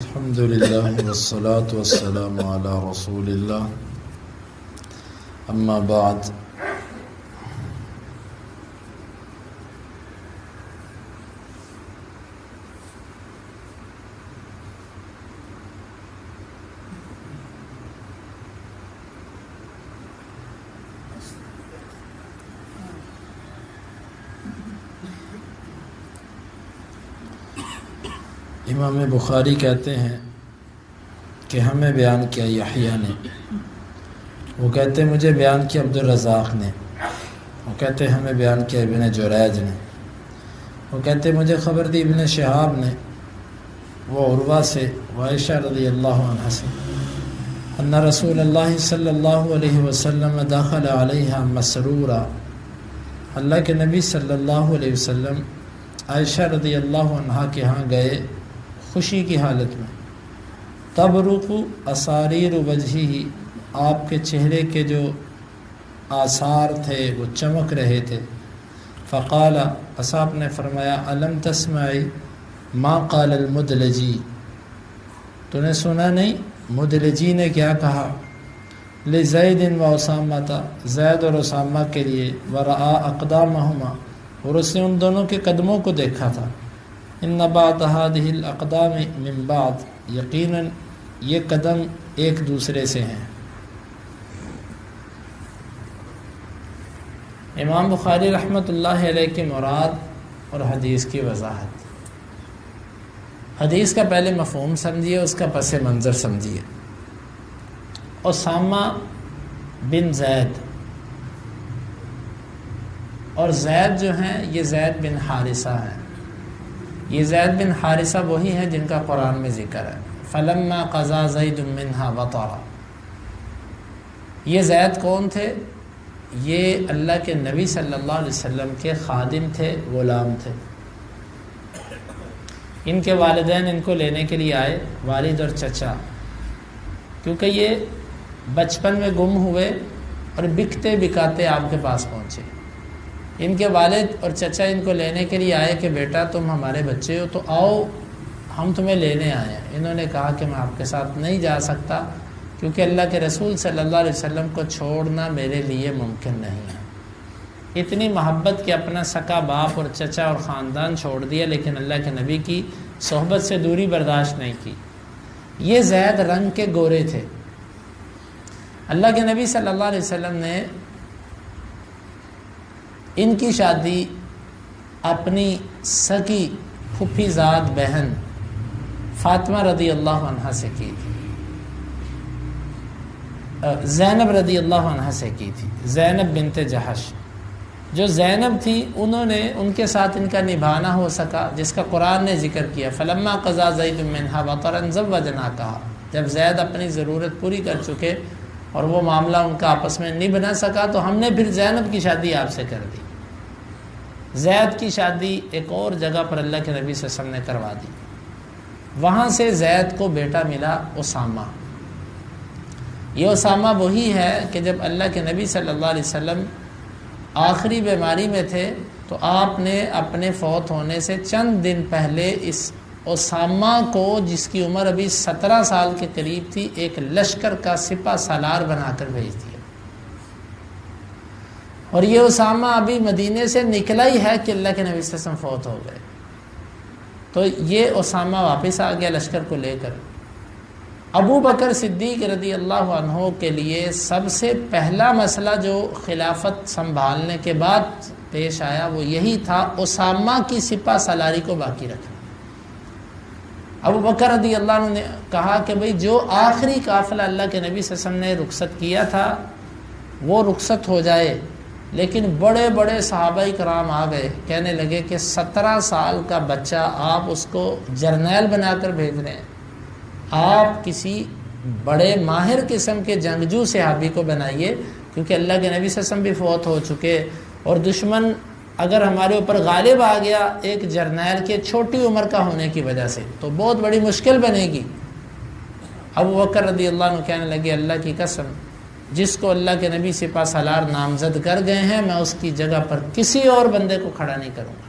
الحمد لله والصلاة والسلام على رسول الله أما بعد امام بخاری کہتے ہیں کہ ہمیں بیان کیا یحییٰ نے، وہ کہتے ہیں مجھے بیان کیا عبد الرزاق نے، وہ کہتے ہیں ہمیں بیان کیا ابن جریج نے، وہ کہتے ہیں مجھے خبر دی ابن شہاب نے، وہ عروہ سے عائشہ رضی اللہ عنہ سے ان رسول اللہ صلی اللہ علیہ وسلم دخل علیہ مسرورا، اللہ کے نبی صلی اللہ علیہ وسلم عائشہ رضی اللہ عنہ کے ہاں گئے خوشی کی حالت میں، تبرق اساریر وجہہ، آپ کے چہرے کے جو آثار تھے وہ چمک رہے تھے، فقال، پس آپ نے فرمایا الم تسمعی ما قال المدلجی، تو نے سنا نہیں مدلجی نے کیا کہا، لزید و اسامہ، زید اور اسامہ کے لیے، ورآ اقدامہما، اور اس نے ان دونوں کے قدموں کو دیکھا تھا، ان بعض هذه الاقدام من بعض، یقیناً یہ قدم ایک دوسرے سے ہیں۔ امام بخاری رحمۃ اللہ علیہ کی مراد اور حدیث کی وضاحت، حدیث کا پہلے مفہوم سمجھیے، اس کا پس منظر سمجھیے۔ اسامہ بن زید اور زید جو ہیں یہ زید بن حارثہ ہیں، یہ زید بن حارثہ وہی ہیں جن کا قرآن میں ذکر ہے، فلما قضا زید منہا وطرا۔ یہ زید کون تھے؟ یہ اللہ کے نبی صلی اللہ علیہ وسلم کے خادم تھے، غلام تھے۔ ان کے والدین ان کو لینے کے لیے آئے، والد اور چچا، کیونکہ یہ بچپن میں گم ہوئے اور بکتے بکاتے آپ کے پاس پہنچے۔ ان کے والد اور چچا ان کو لینے کے لیے آئے کہ بیٹا تم ہمارے بچے ہو تو آؤ ہم تمہیں لینے آئے ہیں۔ انہوں نے کہا کہ میں آپ کے ساتھ نہیں جا سکتا کیونکہ اللہ کے رسول صلی اللہ علیہ وسلم کو چھوڑنا میرے لیے ممکن نہیں ہے۔ اتنی محبت کہ اپنا سکا باپ اور چچا اور خاندان چھوڑ دیا، لیکن اللہ کے نبی کی صحبت سے دوری برداشت نہیں کی۔ یہ زید رنگ کے گورے تھے۔ اللہ کے نبی صلی اللہ علیہ وسلم نے ان کی شادی اپنی سکی پھپھی زاد بہن فاطمہ رضی اللہ عنہ سے کی تھی، زینب رضی اللہ عنہ سے کی تھی، زینب بنت جہش۔ جو زینب تھی انہوں نے ان کے ساتھ ان کا نبھانا ہو سکا، جس کا قرآن نے ذکر کیا، فلما قضا زید منہا وطرا زوجناکہا، جب زید اپنی ضرورت پوری کر چکے اور وہ معاملہ ان کا آپس میں نہیں بنا سکا تو ہم نے پھر زینب کی شادی آپ سے کر دی۔ زید کی شادی ایک اور جگہ پر اللہ کے نبی صلی اللہ علیہ وسلم نے کروا دی، وہاں سے زید کو بیٹا ملا اسامہ۔ یہ اسامہ وہی ہے کہ جب اللہ کے نبی صلی اللہ علیہ وسلم آخری بیماری میں تھے تو آپ نے اپنے فوت ہونے سے چند دن پہلے اس اسامہ کو، جس کی عمر ابھی 17 سال کے قریب تھی، ایک لشکر کا سپہ سالار بنا کر بھیج دیا۔ اور یہ اسامہ ابھی مدینے سے نکلا ہی ہے کہ اللہ کے نبی صلی اللہ علیہ وسلم فوت ہو گئے، تو یہ اسامہ واپس آ گیا لشکر کو لے کر۔ ابو بکر صدیق رضی اللہ عنہ کے لیے سب سے پہلا مسئلہ جو خلافت سنبھالنے کے بعد پیش آیا وہ یہی تھا، اسامہ کی سپہ سالاری کو باقی رکھنا۔ ابو بکر رضی اللہ عنہ نے کہا کہ بھئی جو آخری قافلہ اللہ کے نبی صلی اللہ علیہ وسلم نے رخصت کیا تھا وہ رخصت ہو جائے، لیکن بڑے بڑے صحابہ کرام آ گئے، کہنے لگے کہ 17 سال کا بچہ آپ اس کو جرنیل بنا کر بھیج رہے ہیں، آپ کسی بڑے ماہر قسم کے جنگجو صحابی کو بنائیے، کیونکہ اللہ کے نبی صلی اللہ علیہ وسلم بھی فوت ہو چکے اور دشمن اگر ہمارے اوپر غالب آ گیا ایک جرنیل کے چھوٹی عمر کا ہونے کی وجہ سے تو بہت بڑی مشکل بنے گی۔ ابو بکر رضی اللہ عنہ کہنے لگے اللہ کی قسم، جس کو اللہ کے نبی سپہ سالار نامزد کر گئے ہیں میں اس کی جگہ پر کسی اور بندے کو کھڑا نہیں کروں گا۔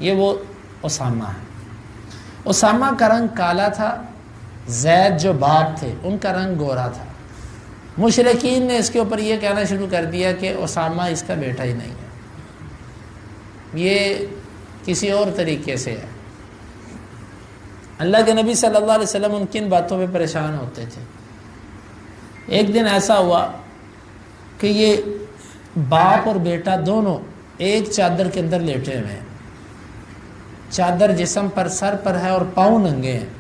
یہ وہ اسامہ ہے۔ اسامہ کا رنگ کالا تھا، زید جو باپ تھے ان کا رنگ گورا تھا۔ مشرکین نے اس کے اوپر یہ کہنا شروع کر دیا کہ اسامہ اس کا بیٹا ہی نہیں ہے، یہ کسی اور طریقے سے ہے۔ اللہ کے نبی صلی اللہ علیہ وسلم ان کن باتوں پہ پریشان ہوتے تھے۔ ایک دن ایسا ہوا کہ یہ باپ اور بیٹا دونوں ایک چادر کے اندر لیٹے ہوئے ہیں، چادر جسم پر سر پر ہے اور پاؤں ننگے ہیں۔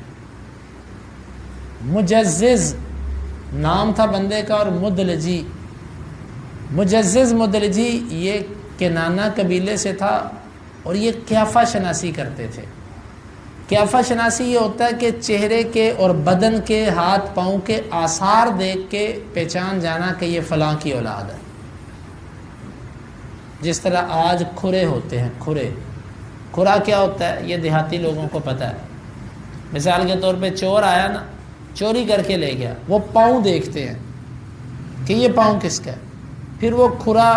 مجزز نام تھا بندے کا اور مدلجی، مجزز مدلجی یہ کنانہ قبیلے سے تھا اور یہ قیافہ شناسی کرتے تھے۔ قیافہ شناسی یہ ہوتا ہے کہ چہرے کے اور بدن کے ہاتھ پاؤں کے آثار دیکھ کے پہچان جانا کہ یہ فلاں کی اولاد ہے۔ جس طرح آج کھرے ہوتے ہیں، کھرا کیا ہوتا ہے یہ دیہاتی لوگوں کو پتہ ہے۔ مثال کے طور پہ چور آیا نا، چوری کر کے لے گیا، وہ پاؤں دیکھتے ہیں کہ یہ پاؤں کس کا ہے، پھر وہ کھرا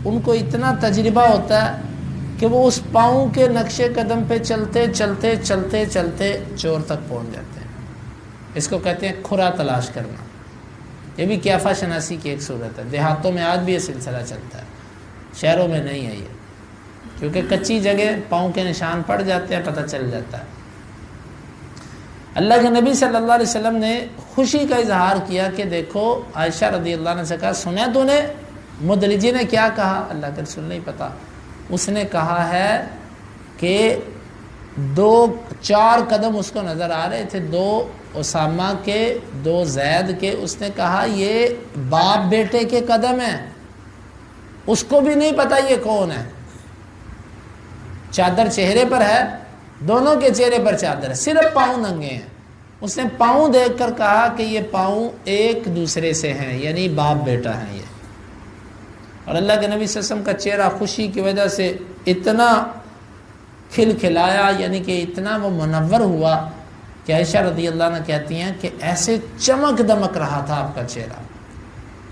ان کو اتنا تجربہ ہوتا ہے کہ وہ اس پاؤں کے نقش قدم پہ چلتے چلتے چلتے چلتے چور تک پہنچ جاتے ہیں۔ اس کو کہتے ہیں کھرا تلاش کرنا۔ یہ بھی قیافہ شناسی کی ایک صورت ہے۔ دیہاتوں میں آج بھی یہ سلسلہ چلتا ہے، شہروں میں نہیں ہے یہ، کیونکہ کچی جگہ پاؤں کے نشان پڑ جاتے ہیں، پتہ چل جاتا ہے۔ اللہ کے نبی صلی اللہ علیہ وسلم نے خوشی کا اظہار کیا کہ دیکھو، عائشہ رضی اللہ عنہ سے کہا سنا تو نے مدلجی نے کیا کہا؟ اللہ کے رسول نہیں پتا۔ اس نے کہا ہے کہ 4 قدم اس کو نظر آ رہے تھے، 2 اسامہ کے 2 زید کے۔ اس نے کہا یہ باپ بیٹے کے قدم ہیں، اس کو بھی نہیں پتا یہ کون ہے۔ چادر چہرے پر ہے، دونوں کے چہرے پر چادر ہے، صرف پاؤں ننگے ہیں۔ اس نے پاؤں دیکھ کر کہا کہ یہ پاؤں ایک دوسرے سے ہیں، یعنی باپ بیٹا ہیں یہ۔ اور اللہ کے نبی صلی اللہ علیہ وسلم کا چہرہ خوشی کی وجہ سے اتنا کھل کھلایا، یعنی کہ اتنا وہ منور ہوا کہ عائشہ رضی اللہ عنہ کہتی ہیں کہ ایسے چمک دمک رہا تھا آپ کا چہرہ۔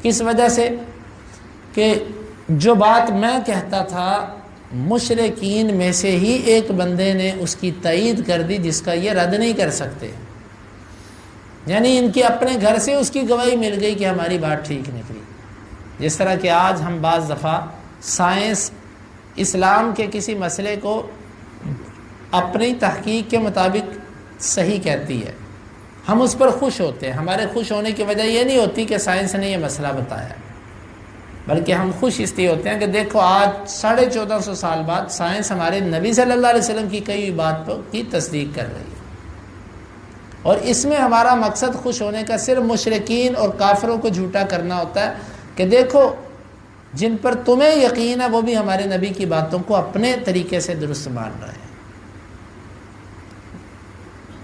کس وجہ سے؟ کہ جو بات میں کہتا تھا مشرکین میں سے ہی ایک بندے نے اس کی تائید کر دی جس کا یہ رد نہیں کر سکتے، یعنی ان کے اپنے گھر سے اس کی گواہی مل گئی کہ ہماری بات ٹھیک نکلی۔ جس طرح کہ آج ہم بعض دفعہ سائنس اسلام کے کسی مسئلے کو اپنی تحقیق کے مطابق صحیح کہتی ہے، ہم اس پر خوش ہوتے ہیں۔ ہمارے خوش ہونے کی وجہ یہ نہیں ہوتی کہ سائنس نے یہ مسئلہ بتایا، بلکہ ہم خوش اس لیے ہوتے ہیں کہ دیکھو آج 1450 سال بعد سائنس ہمارے نبی صلی اللہ علیہ وسلم کی کئی بات کی تصدیق کر رہی ہے۔ اور اس میں ہمارا مقصد خوش ہونے کا صرف مشرکین اور کافروں کو جھوٹا کرنا ہوتا ہے کہ دیکھو جن پر تمہیں یقین ہے وہ بھی ہمارے نبی کی باتوں کو اپنے طریقے سے درست مان رہے ہیں۔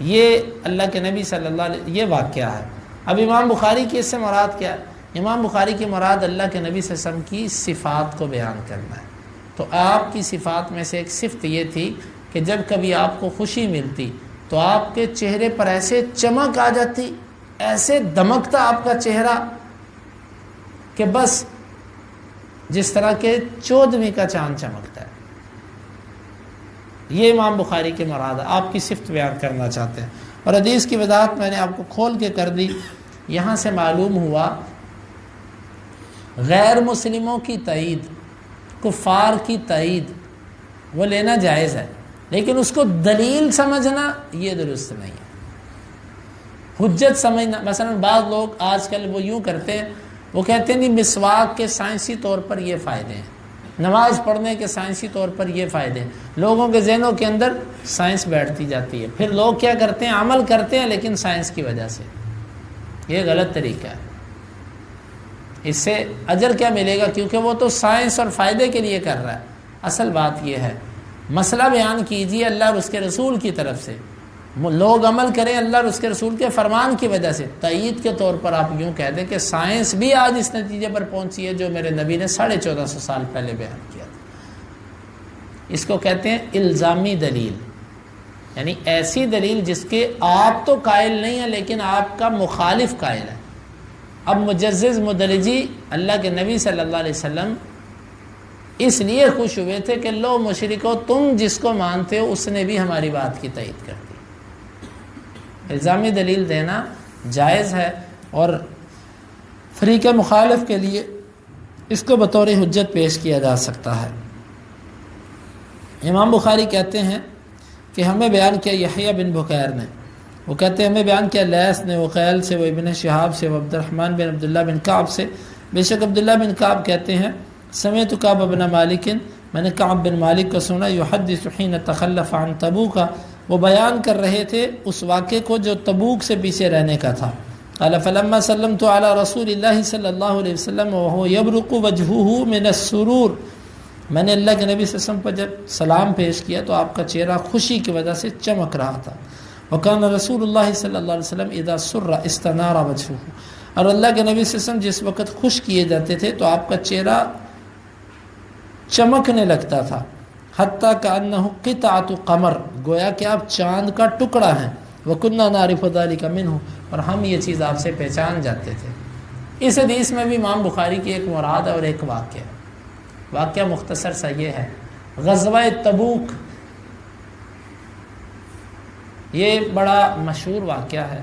یہ اللہ کے نبی صلی اللہ علیہ یہ واقعہ ہے۔ اب امام بخاری کی اس سے مراد کیا ہے؟ امام بخاری کی مراد اللہ کے نبی صلی اللہ علیہ وسلم کی صفات کو بیان کرنا ہے۔ تو آپ کی صفات میں سے ایک صفت یہ تھی کہ جب کبھی آپ کو خوشی ملتی تو آپ کے چہرے پر ایسے چمک آ جاتی، ایسے دمکتا آپ کا چہرہ کہ بس جس طرح کے 14ویں کا چاند چمکتا ہے۔ یہ امام بخاری کی مراد ہے، آپ کی صفت بیان کرنا چاہتے ہیں۔ اور حدیث کی وضاحت میں نے آپ کو کھول کے کر دی۔ یہاں سے معلوم ہوا غیر مسلموں کی تائید، کفار کی تائید وہ لینا جائز ہے، لیکن اس کو دلیل سمجھنا یہ درست نہیں ہے۔ حجت سمجھنا، مثلا بعض لوگ آج کل وہ یوں کرتے ہیں، وہ کہتے ہیں نہیں مسواک کے سائنسی طور پر یہ فائدے ہیں، نماز پڑھنے کے سائنسی طور پر یہ فائدے ہیں۔ لوگوں کے ذہنوں کے اندر سائنس بیٹھتی جاتی ہے، پھر لوگ کیا کرتے ہیں عمل کرتے ہیں لیکن سائنس کی وجہ سے۔ یہ غلط طریقہ ہے۔ اس سے اجر کیا ملے گا؟ کیونکہ وہ تو سائنس اور فائدے کے لیے کر رہا ہے۔ اصل بات یہ ہے مسئلہ بیان کیجیے اللہ اور اس کے رسول کی طرف سے، لوگ عمل کریں اللہ اور اس کے رسول کے فرمان کی وجہ سے۔ تائید کے طور پر آپ یوں کہہ دیں کہ سائنس بھی آج اس نتیجے پر پہنچی ہے جو میرے نبی نے 1450 سال پہلے بیان کیا تھا۔ اس کو کہتے ہیں الزامی دلیل، یعنی ایسی دلیل جس کے آپ تو قائل نہیں ہیں لیکن آپ کا مخالف قائل ہے۔ اب مجزز مدلجی اللہ کے نبی صلی اللہ علیہ وسلم اس لیے خوش ہوئے تھے کہ لو مشرکو تم جس کو مانتے ہو اس نے بھی ہماری بات کی تائید کر دی۔ الزامی دلیل دینا جائز ہے، اور فریق مخالف کے لیے اس کو بطور حجت پیش کیا جا سکتا ہے۔ امام بخاری کہتے ہیں کہ ہمیں بیان کیا یحییٰ بن بکیر نے، وہ کہتے ہیں ہمیں بیان کیا لیث نے، وقیل سے، وہ ابن شہاب سے، وہ عبد الرحمن بن عبداللہ بن کعب سے، بے شک عبداللہ بن کعب کہتے ہیں سمعت کعب بن مالک، میں نے کعب بن مالک کو سنا، یحدث حین تخلف عن تبوک، وہ بیان کر رہے تھے اس واقعے کو جو تبوک سے پیچھے رہنے کا تھا۔ قال فلما سلمت علی رسول اللہ صلی اللہ علیہ وسلم وهو يبرق وجهه من السرور، میں نے اللہ کے نبی صلی اللہ علیہ وسلم پر جب سلام پیش کیا تو آپ کا چہرہ خوشی کی وجہ سے چمک رہا تھا۔ وکان رسول اللہ صلی اللہ علیہ وسلم اذا سر استنار وجهه، اور اللہ کے نبی صلی اللہ علیہ وسلم جس وقت خوش کیے جاتے تھے تو آپ کا چہرہ چمکنے لگتا تھا، حتیٰ کأنہ قطعۃ قمر، گویا کہ آپ چاند کا ٹکڑا ہیں۔ وَكُنَّا نَعْرِفُ ذَلِكَ مِنْهُ، اور ہم یہ چیز آپ سے پہچان جاتے تھے۔ اس حدیث میں بھی امام بخاری کی ایک مراد اور ایک واقعہ، واقعہ مختصر سا یہ ہے، غزوہ تبوک یہ بڑا مشہور واقعہ ہے۔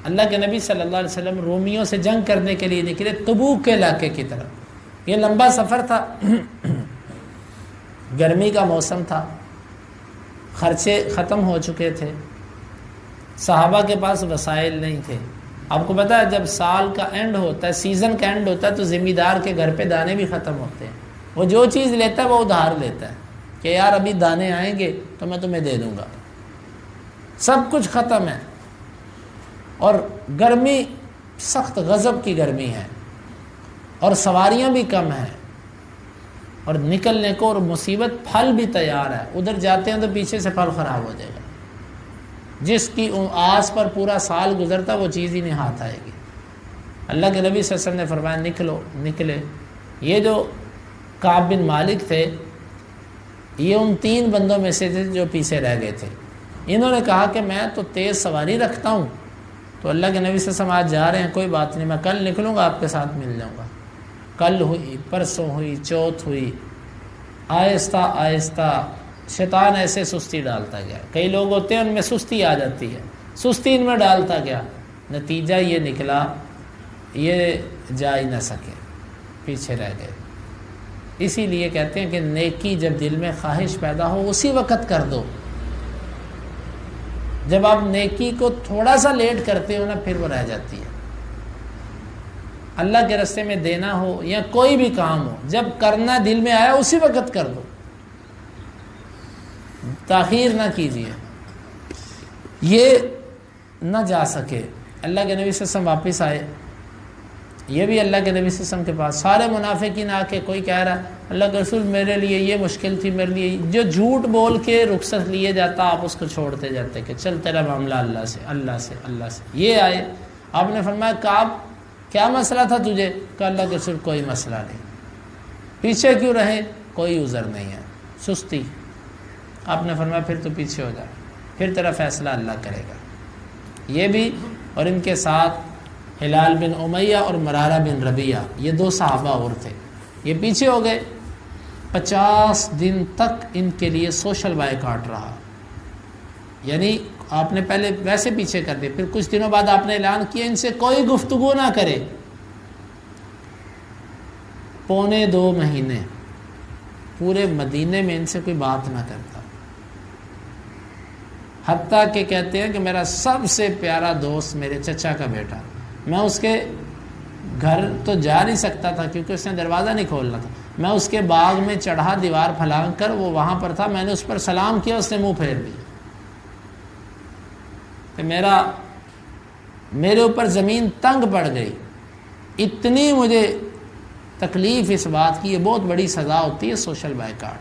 اللہ کے نبی صلی اللہ علیہ وسلم رومیوں سے جنگ کرنے کے لیے نکلے تبوک کے علاقے کی طرف۔ یہ لمبا سفر تھا، گرمی کا موسم تھا، خرچے ختم ہو چکے تھے، صحابہ کے پاس وسائل نہیں تھے۔ آپ کو پتہ ہے جب سال کا اینڈ ہوتا ہے، سیزن کا اینڈ ہوتا ہے، تو ذمہ دار کے گھر پہ دانے بھی ختم ہوتے ہیں۔ وہ جو چیز لیتا ہے وہ ادھار لیتا ہے کہ یار ابھی دانے آئیں گے تو میں تمہیں دے دوں گا۔ سب کچھ ختم ہے، اور گرمی سخت غضب کی گرمی ہے، اور سواریاں بھی کم ہیں، اور نکلنے کو اور مصیبت پھل بھی تیار ہے۔ ادھر جاتے ہیں تو پیچھے سے پھل خراب ہو جائے گا، جس کی آس پر پورا سال گزرتا وہ چیز ہی نہیں ہاتھ آئے گی۔ اللہ کے نبی صلی اللہ علیہ وسلم نے فرمایا نکلو، نکلے۔ یہ جو کعب بن مالک تھے یہ ان 3 بندوں میں سے تھے جو پیچھے رہ گئے تھے۔ انہوں نے کہا کہ میں تو تیز سواری رکھتا ہوں، تو اللہ کے نبی صلی اللہ علیہ وسلم آج جا رہے ہیں، کوئی بات نہیں، میں کل نکلوں گا، آپ کے ساتھ مل جاؤں گا۔ کل ہوئی، پرسوں ہوئی، چوتھ ہوئی، آہستہ آہستہ شیطان ایسے سستی ڈالتا گیا۔ کئی لوگ ہوتے ہیں ان میں سستی آ جاتی ہے، سستی ان میں ڈالتا گیا، نتیجہ یہ نکلا یہ جا ہی نہ سکے، پیچھے رہ گئے۔ اسی لیے کہتے ہیں کہ نیکی جب دل میں خواہش پیدا ہو اسی وقت کر دو۔ جب آپ نیکی کو تھوڑا سا لیٹ کرتے ہو نا پھر وہ رہ جاتی ہے۔ اللہ کے راستے میں دینا ہو یا کوئی بھی کام ہو، جب کرنا دل میں آیا اسی وقت کر دو، تاخیر نہ کیجیے۔ یہ نہ جا سکے، اللہ کے نبی صلی اللہ علیہ وسلم واپس آئے، یہ بھی اللہ کے نبی صلی اللہ علیہ وسلم کے پاس، سارے منافقین آ کے کوئی کہہ رہا اللہ کے رسول میرے لیے یہ مشکل تھی، میرے لیے جو جھوٹ بول کے رخصت لیے جاتا آپ اس کو چھوڑتے جاتے کہ چل تیرا معاملہ اللہ سے اللہ سے اللہ سے۔ یہ آئے، آپ نے فرمایا کعب کیا مسئلہ تھا تجھے؟ کہ اللہ کے رسول کوئی مسئلہ نہیں۔ پیچھے کیوں رہے؟ کوئی عذر نہیں ہے، سستی۔ آپ نے فرمایا پھر تو پیچھے ہو جا، پھر تیرا فیصلہ اللہ کرے گا۔ یہ بھی، اور ان کے ساتھ ہلال بن امیہ اور مرارہ بن ربیعہ، یہ 2 صحابہ اور تھے، یہ پیچھے ہو گئے۔ 50 دن تک ان کے لیے سوشل بائیکاٹ رہا، یعنی آپ نے پہلے ویسے پیچھے کر دیا، پھر کچھ دنوں بعد آپ نے اعلان کیا ان سے کوئی گفتگو نہ کرے۔ 2.25 مہینے پورے مدینے میں ان سے کوئی بات نہ کرتا، حتیٰ کہ کہتے ہیں کہ میرا سب سے پیارا دوست میرے چچا کا بیٹا، میں اس کے گھر تو جا نہیں سکتا تھا کیونکہ اس نے دروازہ نہیں کھولنا تھا، میں اس کے باغ میں چڑھا دیوار پھلانگ کر، وہ وہاں پر تھا، میں نے اس پر سلام کیا، اس نے منہ پھیر دیا کہ میرے اوپر زمین تنگ پڑ گئی، اتنی مجھے تکلیف اس بات کی۔ یہ بہت بڑی سزا ہوتی ہے سوشل بائیکاٹ،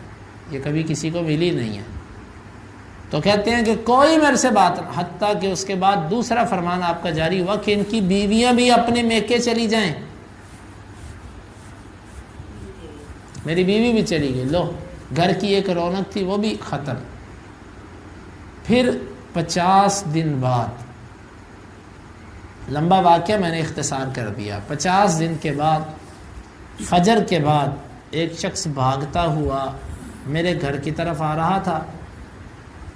یہ کبھی کسی کو ملی نہیں ہے۔ تو کہتے ہیں کہ کوئی میرے سے بات نہ، حتیٰ کہ اس کے بعد دوسرا فرمان آپ کا جاری ہوا کہ ان کی بیویاں بھی اپنے میکے چلی جائیں۔ میری بیوی بھی چلی گئی، لو گھر کی ایک رونق تھی وہ بھی ختم۔ پھر 50 دن بعد، لمبا واقعہ میں نے اختصار کر دیا، 50 دن کے بعد فجر کے بعد ایک شخص بھاگتا ہوا میرے گھر کی طرف آ رہا تھا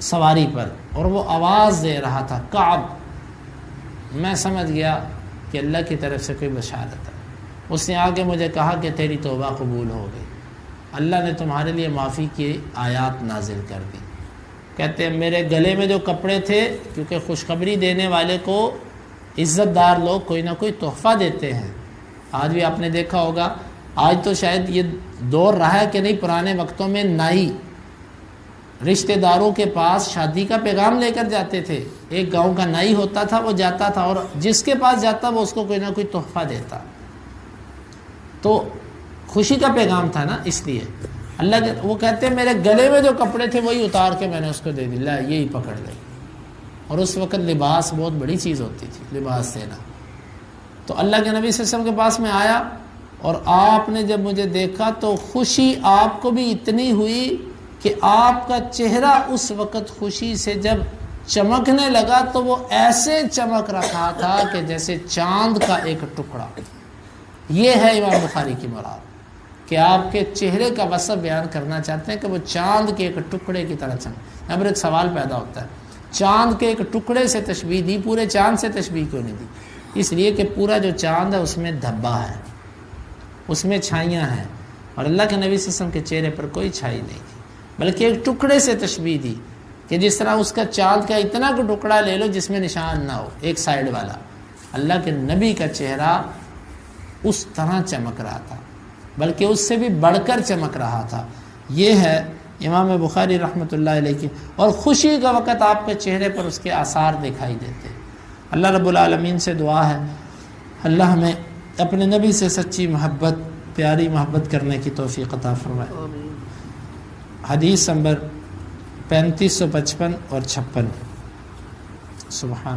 سواری پر، اور وہ آواز دے رہا تھا کعب میں سمجھ گیا کہ اللہ کی طرف سے کوئی بشارت ہے۔ اس نے آگے مجھے کہا کہ تیری توبہ قبول ہو گئی، اللہ نے تمہارے لیے معافی کی آیات نازل کر دی۔ کہتے ہیں میرے گلے میں جو کپڑے تھے، کیونکہ خوشخبری دینے والے کو عزت دار لوگ کوئی نہ کوئی تحفہ دیتے ہیں۔ آج بھی آپ نے دیکھا ہوگا، آج تو شاید یہ دور رہا ہے کہ نہیں، پرانے وقتوں میں نائی رشتہ داروں کے پاس شادی کا پیغام لے کر جاتے تھے۔ ایک گاؤں کا نائی ہوتا تھا، وہ جاتا تھا اور جس کے پاس جاتا وہ اس کو کوئی نہ کوئی تحفہ دیتا، تو خوشی کا پیغام تھا نا، اس لیے اللہ کے وہ کہتے ہیں میرے گلے میں جو کپڑے تھے وہی اتار کے میں نے اس کو دے دی، لا یہی پکڑ لے۔ اور اس وقت لباس بہت بڑی چیز ہوتی تھی، لباس دینا۔ تو اللہ کے نبی صلی اللہ علیہ وسلم کے پاس میں آیا اور آپ نے جب مجھے دیکھا تو خوشی آپ کو بھی اتنی ہوئی کہ آپ کا چہرہ اس وقت خوشی سے جب چمکنے لگا تو وہ ایسے چمک رہا تھا کہ جیسے چاند کا ایک ٹکڑا۔ یہ ہے امام بخاری کی مراد کہ آپ کے چہرے کا وصف بیان کرنا چاہتے ہیں کہ وہ چاند کے ایک ٹکڑے کی طرح چمک۔ اب ایک سوال پیدا ہوتا ہے، چاند کے ایک ٹکڑے سے تشبیہ دی، پورے چاند سے تشبیہ کیوں نہیں دی؟ اس لیے کہ پورا جو چاند ہے اس میں دھبا ہے، اس میں چھائیاں ہیں، اور اللہ کے نبی صلی اللہ علیہ وسلم کے چہرے پر کوئی چھائی نہیں تھی، بلکہ ایک ٹکڑے سے تشبیہ دی کہ جس طرح اس کا چاند کا اتنا کو ٹکڑا لے لو جس میں نشان نہ ہو، ایک سائیڈ والا۔ اللہ کے نبی کا چہرہ اس طرح چمک رہا تھا، بلکہ اس سے بھی بڑھ کر چمک رہا تھا۔ یہ ہے امام بخاری رحمۃ اللہ علیہ کی، اور خوشی کا وقت آپ کے چہرے پر اس کے آثار دکھائی دیتے۔ اللہ رب العالمین سے دعا ہے اللہ ہمیں اپنے نبی سے سچی محبت، پیاری محبت کرنے کی توفیق عطا فرمائے۔ حدیث نمبر 3555 اور 56۔ سبحان